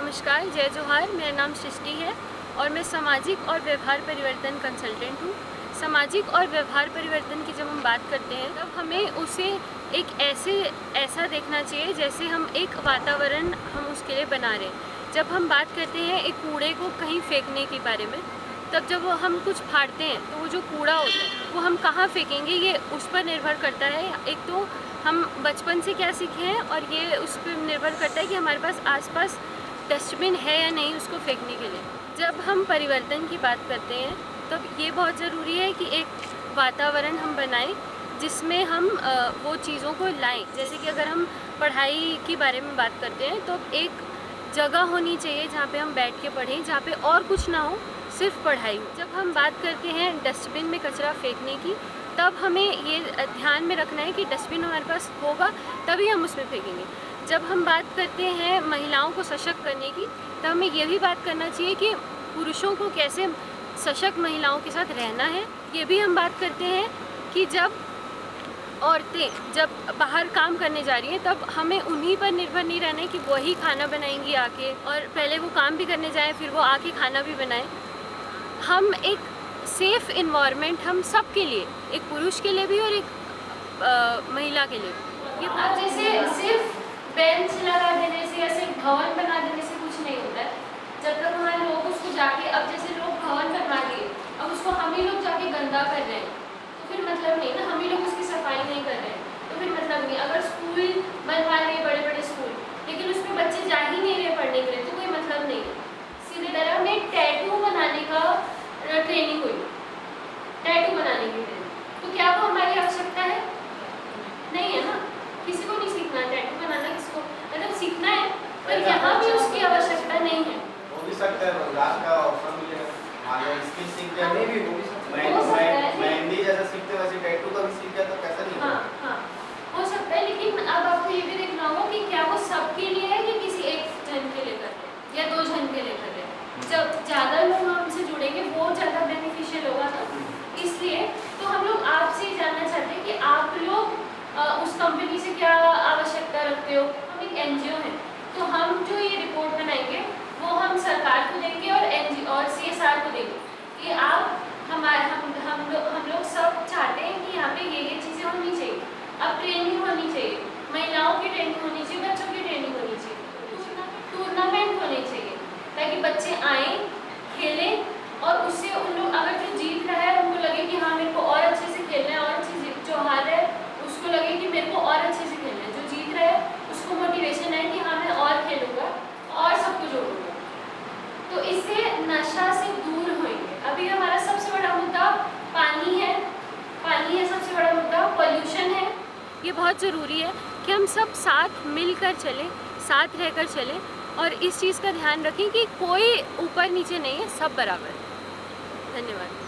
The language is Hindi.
नमस्कार, जय जोहार। मेरा नाम सृष्टि है और मैं सामाजिक और व्यवहार परिवर्तन कंसल्टेंट हूँ। सामाजिक और व्यवहार परिवर्तन की जब हम बात करते हैं तब हमें उसे एक ऐसा देखना चाहिए जैसे हम एक वातावरण हम उसके लिए बना रहे हैं। जब हम बात करते हैं एक कूड़े को कहीं फेंकने के बारे में, तब जब हम कुछ फाड़ते हैं तो वो जो कूड़ा होता है वो हम कहाँ फेंकेंगे ये उस पर निर्भर करता है। एक तो हम बचपन से क्या सीखे हैं और ये उस पर निर्भर करता है कि हमारे पास आसपास डस्टबिन है या नहीं उसको फेंकने के लिए। जब हम परिवर्तन की बात करते हैं तब ये बहुत ज़रूरी है कि एक वातावरण हम बनाएं जिसमें हम वो चीज़ों को लाएं। जैसे कि अगर हम पढ़ाई के बारे में बात करते हैं तो एक जगह होनी चाहिए जहाँ पे हम बैठ के पढ़ें, जहाँ पे और कुछ ना हो, सिर्फ पढ़ाई हो। जब हम बात करते हैं डस्टबिन में कचरा फेंकने की, तब हमें ये ध्यान में रखना है कि डस्टबिन हमारे पास होगा तभी हम उसमें फेंकेंगे। जब हम बात करते हैं महिलाओं को सशक्त करने की, तो हमें ये भी बात करना चाहिए कि पुरुषों को कैसे सशक्त महिलाओं के साथ रहना है। ये भी हम बात करते हैं कि जब औरतें जब बाहर काम करने जा रही हैं तब हमें उन्हीं पर निर्भर नहीं रहना है कि वही खाना बनाएंगी आके, और पहले वो काम भी करने जाएं फिर वो आके खाना भी बनाएं। हम एक सेफ़ इन्वायरमेंट हम सब के लिए, एक पुरुष के लिए भी और एक महिला के लिए भी। ये बात जैसे सिर्फ बेंच लगा देने से या सिर्फ भवन बना देने से कुछ नहीं होता है। जब तक हमारे लोग उसको जाके, अब जैसे लोग भवन बनवा दिए, अब उसको हम ही लोग जाके गंदा कर रहे हैं तो फिर मतलब नहीं ना, हम ही लोग उसकी सफाई नहीं कर रहे हैं तो फिर मतलब नहीं। अगर स्कूल बनवा रहे बड़े बड़े स्कूल लेकिन उसमें बच्चे जा ही नहीं रहे पढ़ने के लिए तो कोई मतलब नहीं है। सीधे तरह में टैटू बनाने का ट्रेनिंग हुई, टैटू बनाने की ट्रेनिंग, तो क्या वो हमारी आवश्यकता है? नहीं है ना, किसी को नहीं सीखना टैटू बनाना, किसको मतलब सीखना है पर यहाँ भी उसकी आवश्यकता नहीं है। हो भी सकता है रोजगार का ऑप्शन मिलेगा, आगे स्किल सीख जाए, नहीं भी हो भी सकता है। मेहंदी जैसा सीखते वैसे टैटू का भी सीख जाए तो कैसा नहीं? हाँ, हो सकता है, लेकिन अब आपको ये भी देखना होगा कि क्या वो सबके लिए है कि किसी एक जन के लिए कर रहे हैं या 2 जन के लिए कर रहे हैं। जब ज़्यादा लोग हमसे जुड़ेंगे वो ज़्यादा बेनिफिशियल होगा ना। इसलिए तो हम लोग आपसे जानना चाहते हैं कि आप लोग उस कंपनी से क्या आवश्यकता रखते हो। हम एक NGO हैं तो हम जो ये रिपोर्ट बनाएंगे वो हम सरकार को देंगे और NGO और CSR को देंगे कि आप हम लोग सब चाहते हैं कि यहाँ पे ये चीज़ें होनी चाहिए। अब ट्रेनिंग होनी चाहिए, महिलाओं की ट्रेनिंग होनी चाहिए, बच्चों की ट्रेनिंग होनी चाहिए, टूर्नामेंट होने चाहिए ताकि बच्चे आएँ खेलें और उससे उन लोग अगर जो जीत रहा है उनको लगे कि हाँ मेरे को और अच्छे से खेलना है, और अच्छे जो हार रहा है उसको लगे कि मेरे को और अच्छे से खेलना है, जो जीत रहा है उसको मोटिवेशन है कि हाँ मैं और खेलूँगा और सबको जोड़ूँगा। तो इससे नशा से दूर होंगे। अभी हमारा सबसे बड़ा मुद्दा पानी है सबसे बड़ा मुद्दा, पॉल्यूशन है। ये बहुत ज़रूरी है कि हम सब साथ मिलकर चलें, साथ रहकर चलें और इस चीज़ का ध्यान रखें कि कोई ऊपर नीचे नहीं है, सब बराबर है। धन्यवाद।